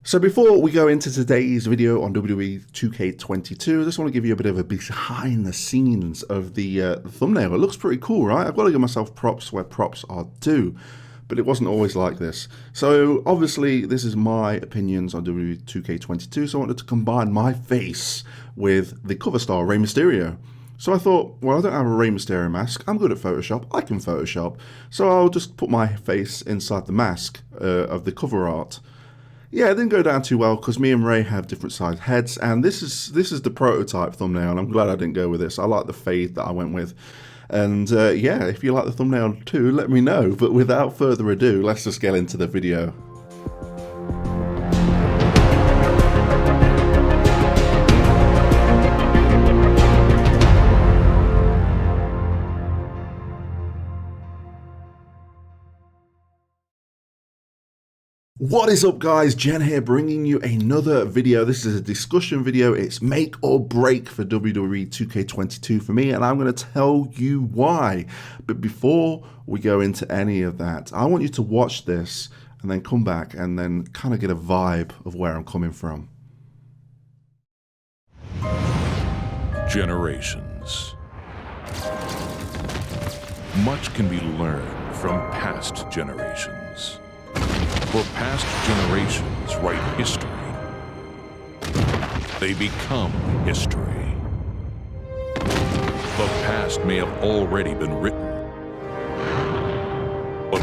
So before we go into today's video on WWE 2K22, I just want to give you a bit of a behind the scenes of the thumbnail. It looks pretty cool, right? I've got to give myself props where props are due, but it wasn't always like this. So obviously this is my opinions on WWE 2K22, so I wanted to combine my face with the cover star, Rey Mysterio. So I thought, well, I don't have a Rey Mysterio mask. I'm good at Photoshop. I can Photoshop. So I'll just put my face inside the mask of the cover art. Yeah, it didn't go down too well because me and Ray have different sized heads, and this is the prototype thumbnail, and I'm glad I didn't go with this. I like the fade that I went with. And yeah, if you like the thumbnail too, let me know. But without further ado, let's just get into the video. What is up, guys? Jen here, bringing you another video. This is a discussion video. It's make or break for WWE 2K22 for me, and I'm going to tell you why. But before we go into any of that, I want you to watch this and then come back and then kind of get a vibe of where I'm coming from. Generations. Much can be learned from past generations. For past generations write history. They become history. The past may have already been written, but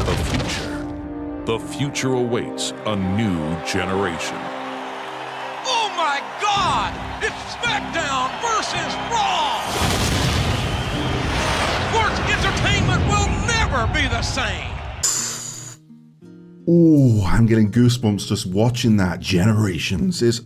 the future awaits a new generation. Oh my God! It's SmackDown versus Raw! Sports entertainment will never be the same! Ooh, I'm getting goosebumps just watching that. Generations is,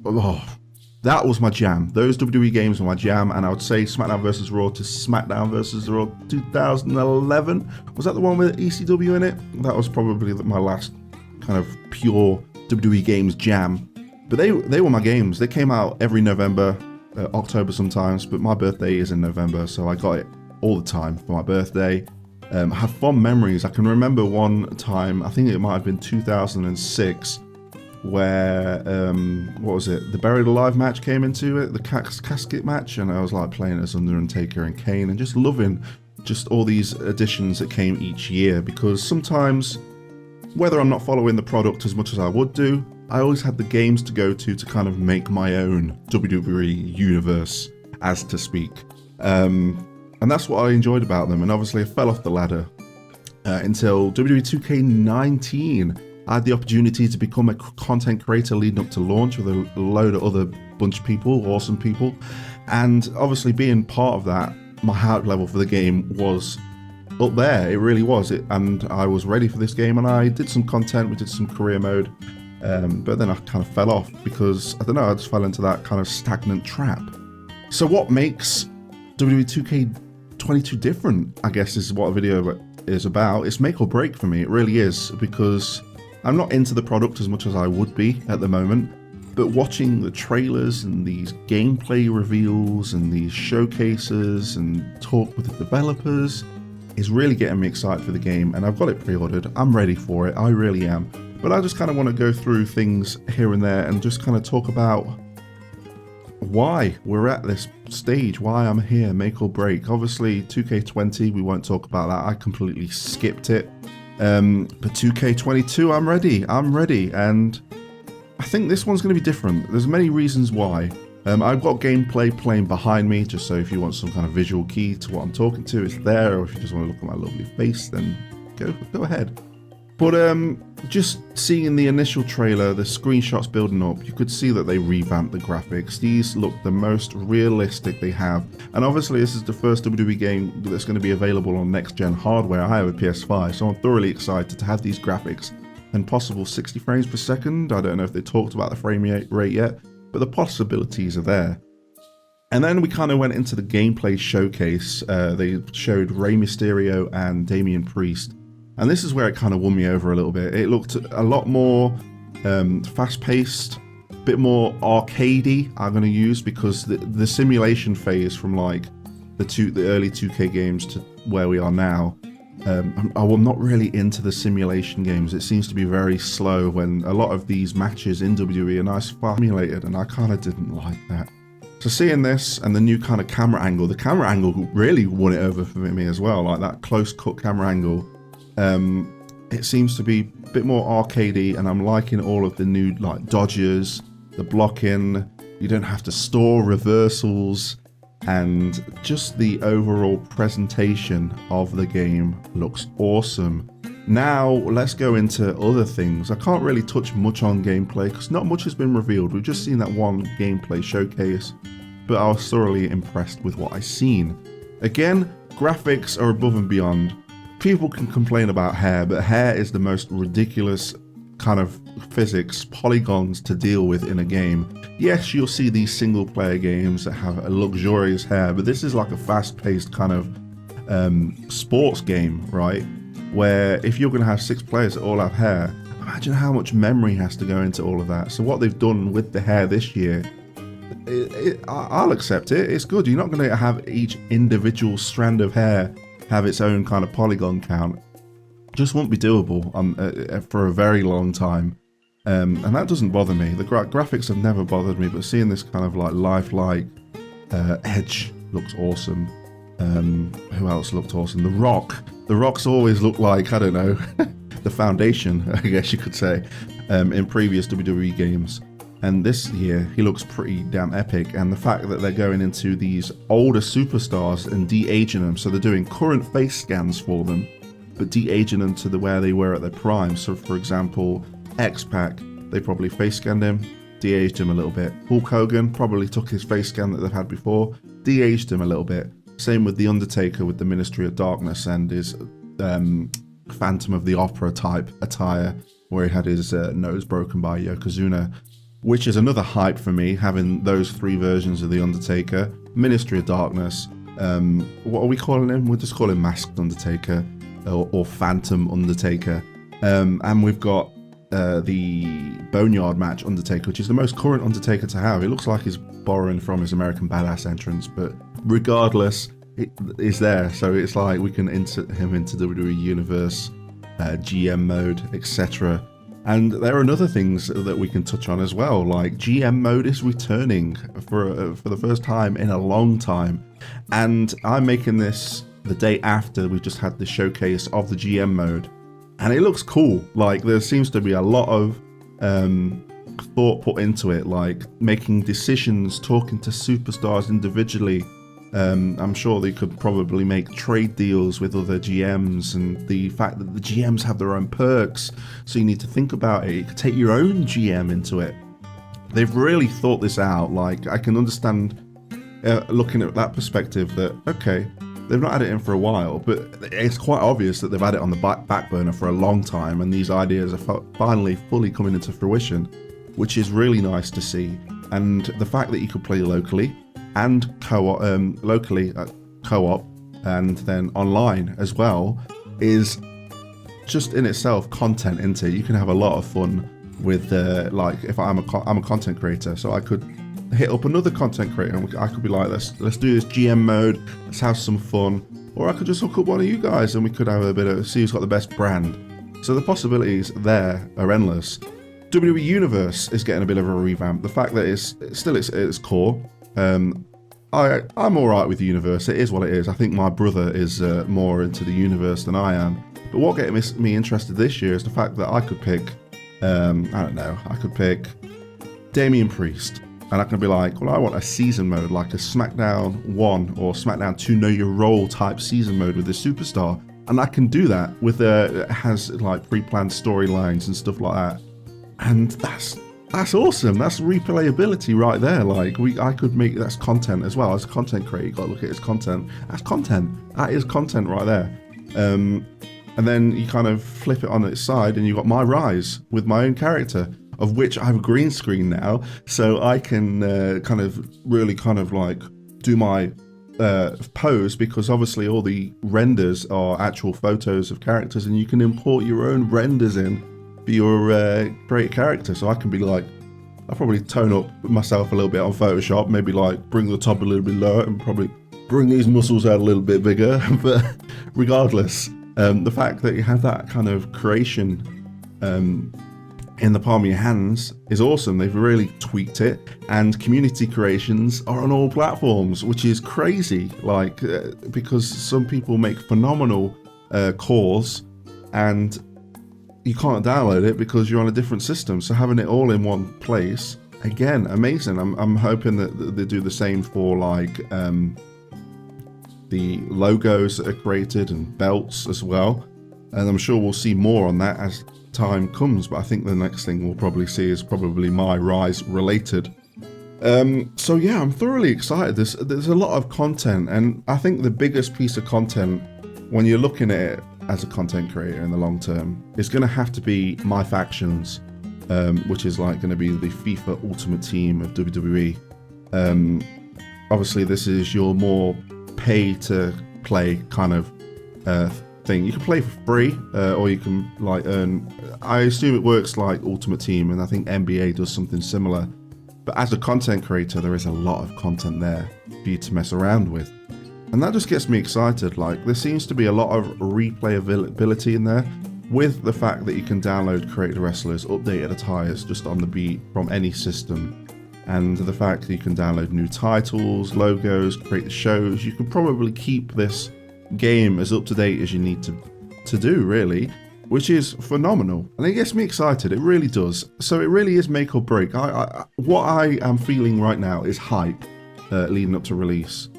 that was my jam. Those WWE games were my jam, and I would say SmackDown vs. Raw to SmackDown vs. Raw 2011. Was that the one with ECW in it? That was probably my last kind of pure WWE games jam. But they were my games. They came out every November, October sometimes, but my birthday is in November, so I got it all the time for my birthday. Have fond memories. I can remember one time, I think it might have been 2006, where, what was it? The Buried Alive match came into it, the casket match, and I was like playing as Undertaker and Kane and just loving just all these additions that came each year, because sometimes, whether I'm not following the product as much as I would do, I always had the games to go to kind of make my own WWE universe, as to speak. And that's what I enjoyed about them. And obviously I fell off the ladder until WWE 2K19. I had the opportunity to become a content creator leading up to launch with a load of other bunch of people, awesome people. And obviously being part of that, my hype level for the game was up there. It really was. And I was ready for this game, and I did some content. We did some career mode. But then I kind of fell off because, I don't know, I just fell into that kind of stagnant trap. So what makes WWE 2K22 different, I guess, is what the video is about. It's make or break for me. It really is, because I'm not into the product as much as I would be at the moment, but watching the trailers and these gameplay reveals and these showcases and talk with the developers is really getting me excited for the game, and I've got it pre-ordered. I'm ready for it. I really am. But I just kind of want to go through things here and there and just kind of talk about why we're at this stage, why I'm here, make or break. Obviously 2K20, we won't talk about that. I completely skipped it. But 2K22, I'm ready, and I think this one's going to be different. There's many reasons why. I've got gameplay playing behind me, just so if you want some kind of visual key to what I'm talking to, it's there, or if you just want to look at my lovely face, then go ahead. But just seeing the initial trailer, the screenshots building up, you could see that they revamped the graphics. These look the most realistic they have. And obviously this is the first WWE game that's going to be available on next-gen hardware. I have a PS5, so I'm thoroughly excited to have these graphics and possible 60 frames per second. I don't know if they talked about the frame rate yet, but the possibilities are there. And then we kind of went into the gameplay showcase. They showed Rey Mysterio and Damian Priest. And this is where it kind of won me over a little bit. It looked a lot more fast-paced, a bit more arcadey, I'm going to use, because the simulation phase from like the early 2K games to where we are now I'm not really into the simulation games. It seems to be very slow when a lot of these matches in WWE are nice simulated, and I kind of didn't like that. So seeing this and the new kind of camera angle, the camera angle really won it over for me as well, like that close cut camera angle. It seems to be a bit more arcadey, and I'm liking all of the new like dodges, the blocking. You don't have to store reversals, and just the overall presentation of the game looks awesome. Now let's go into other things. I can't really touch much on gameplay because not much has been revealed. We've just seen that one gameplay showcase, but I was thoroughly impressed with what I've seen. Again, graphics are above and beyond. People can complain about hair, but hair is the most ridiculous kind of physics, polygons to deal with in a game. Yes, you'll see these single player games that have a luxurious hair, but this is like a fast-paced kind of sports game, right? Where if you're going to have 6 players that all have hair, imagine how much memory has to go into all of that. So what they've done with the hair this year, I'll accept it. It's good. You're not going to have each individual strand of hair have its own kind of polygon count. Just won't be doable for a very long time. And that doesn't bother me. The graphics have never bothered me, but seeing this kind of like lifelike edge looks awesome. Who else looked awesome? The Rock. The Rock's always looked like, I don't know, the foundation, I guess you could say, in previous WWE games. And this year, he looks pretty damn epic. And the fact that they're going into these older superstars and de-aging them, so they're doing current face scans for them, but de-aging them to where they were at their prime. So for example, X-Pac, they probably face scanned him, de-aged him a little bit. Hulk Hogan probably took his face scan that they've had before, de-aged him a little bit. Same with The Undertaker with the Ministry of Darkness and his Phantom of the Opera type attire, where he had his nose broken by Yokozuna, which is another hype for me, having those 3 versions of The Undertaker. Ministry of Darkness, what are we calling him? We'll just call him Masked Undertaker or Phantom Undertaker. And we've got the Boneyard match Undertaker, which is the most current Undertaker to have. It looks like he's borrowing from his American Badass entrance, but regardless, it is there. So it's like we can insert him into WWE Universe, GM mode, etc. And there are other things that we can touch on as well, like GM mode is returning for the first time in a long time. And I'm making this the day after we just had the showcase of the GM mode. And it looks cool. Like there seems to be a lot of thought put into it, like making decisions, talking to superstars individually. I'm sure they could probably make trade deals with other GMs, and the fact that the GMs have their own perks, so you need to think about it. You could take your own GM into it. They've really thought this out. Like I can understand looking at that perspective that, okay, they've not had it in for a while, but it's quite obvious that they've had it on the back burner for a long time, and these ideas are finally fully coming into fruition, which is really nice to see. And the fact that you could play locally and co-op, co-op, and then online as well is just in itself content, isn't it? You can have a lot of fun with like if I'm a content creator, so I could hit up another content creator and I could be like, let's do this GM mode, let's have some fun. Or I could just hook up one of you guys and we could have a bit of, see who's got the best brand. So the possibilities there are endless. WWE Universe is getting a bit of a revamp. The fact that it's still at its core. I'm alright with the Universe. It is what it is. I think my brother is more into the Universe than I am. But what gets me interested this year is the fact that I could pick, I could pick Damian Priest. And I can be like, well, I want a season mode, like a SmackDown 1 or SmackDown 2 Know Your Role type season mode with this superstar. And I can do that with it has like pre-planned storylines and stuff like that. And that's awesome. That's replayability right there. Like I could make, that's content as well. As a content creator, you got to look at its content. That's content. That is content right there. And then you kind of flip it on its side and you've got my rise with my own character, of which I have a green screen now, so I can really like do my pose, because obviously all the renders are actual photos of characters, and you can import your own renders in for your create character. So I can be like, I'll probably tone up myself a little bit on Photoshop, maybe like bring the top a little bit lower and probably bring these muscles out a little bit bigger. But regardless, The fact that you have that kind of creation in the palm of your hands is awesome. They've really tweaked it, and community creations are on all platforms, which is crazy, like because some people make phenomenal cores and you can't download it because you're on a different system. So having it all in one place, again, amazing. I'm hoping that they do the same for like the logos that are created and belts as well, and I'm sure we'll see more on that as time comes. But I think the next thing we'll probably see is probably My Rise related. So yeah, I'm thoroughly excited. There's a lot of content, and I think the biggest piece of content when you're looking at it as a content creator in the long term is going to have to be MyFACTIONs, which is like going to be the FIFA Ultimate Team of WWE. Obviously this is your more pay to play kind of thing. You can play for free, or you can like earn. I assume it works like Ultimate Team, and I think NBA does something similar. But as a content creator, there is a lot of content there for you to mess around with, and that just gets me excited. Like, there seems to be a lot of replayability in there, with the fact that you can download created wrestlers, updated attires just on the beat from any system, and the fact that you can download new titles, logos, create the shows. You can probably keep this game as up to date as you need to do, really, which is phenomenal, and it gets me excited. It really does. So it really is make or break. What I am feeling right now is hype leading up to release.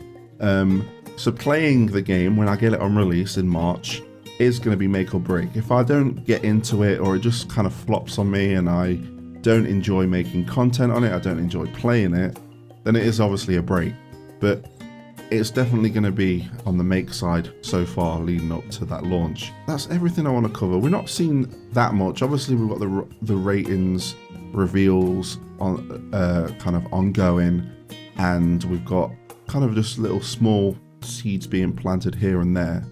So playing the game when I get it on release in March is going to be make or break. If I don't get into it, or it just kind of flops on me and I don't enjoy making content on it, I don't enjoy playing it, then it is obviously a break. But it's definitely going to be on the make side so far leading up to that launch. That's everything I want to cover. We're not seeing that much. Obviously we've got the ratings reveals on kind of ongoing, and we've got kind of just little small seeds being planted here and there.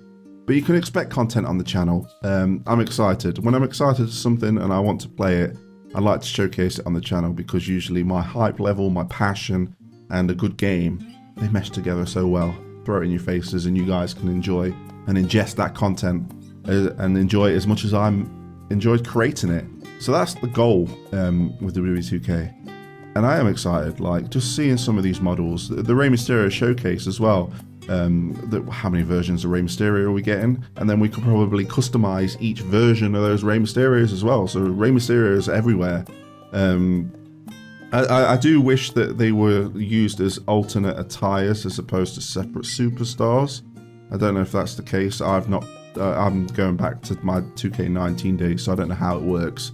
But you can expect content on the channel. I'm excited. When I'm excited for something and I want to play it, I like to showcase it on the channel, because usually my hype level, my passion, and a good game, they mesh together so well. Throw it in your faces and you guys can enjoy and ingest that content and enjoy it as much as I'm enjoyed creating it. So that's the goal with WWE 2K. And I am excited, like, just seeing some of these models. The Rey Mysterio showcase as well. How many versions of Rey Mysterio are we getting? And then we could probably customize each version of those Rey Mysterios as well. So Rey Mysterios everywhere. I do wish that they were used as alternate attires as opposed to separate superstars. I don't know if that's the case. I'm going back to my 2K19 days, so I don't know how it works.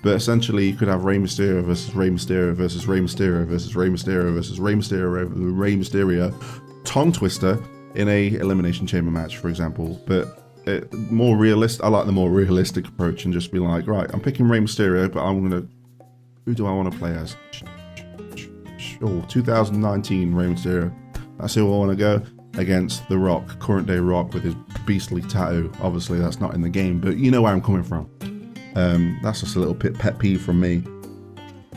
But essentially, you could have Rey Mysterio versus Rey Mysterio versus Rey Mysterio versus Rey Mysterio versus Rey Mysterio, Rey Mysterio, tongue twister in a elimination chamber match, for example. But more realistic. I like the more realistic approach, and just be like, right, I'm picking Rey Mysterio, but I'm gonna. Who do I want to play as? Oh, 2019 Rey Mysterio. That's who I want to go against. The Rock, current day Rock with his beastly tattoo. Obviously, that's not in the game, but you know where I'm coming from. That's just a little pet peeve from me.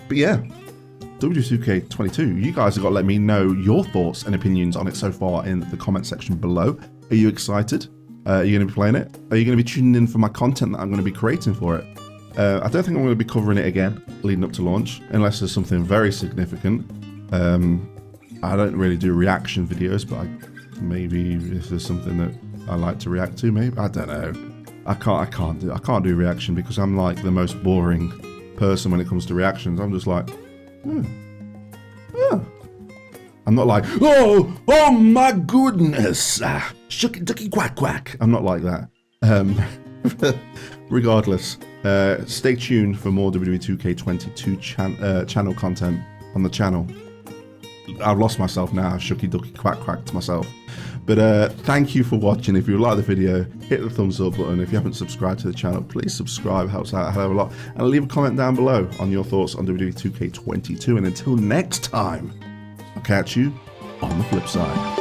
But yeah, WWE 2K22. You guys have got to let me know your thoughts and opinions on it so far in the comment section below. Are you excited? Are you going to be playing it? Are you going to be tuning in for my content that I'm going to be creating for it? I don't think I'm going to be covering it again leading up to launch, unless there's something very significant. I don't really do reaction videos, but maybe if there's something that I like to react to, maybe. I don't know. I can't do reaction, because I'm like the most boring person when it comes to reactions. I'm just like, I'm not like, oh my goodness, shucky ducky quack quack. I'm not like that. Regardless, stay tuned for more WWE 2K22 channel content on the channel. I've lost myself now, shucky ducky quack quack to myself. But thank you for watching. If you like the video, hit the thumbs up button. If you haven't subscribed to the channel, please subscribe, helps out a hell of a lot. And leave a comment down below on your thoughts on WWE 2K22. And until next time, I'll catch you on the flip side.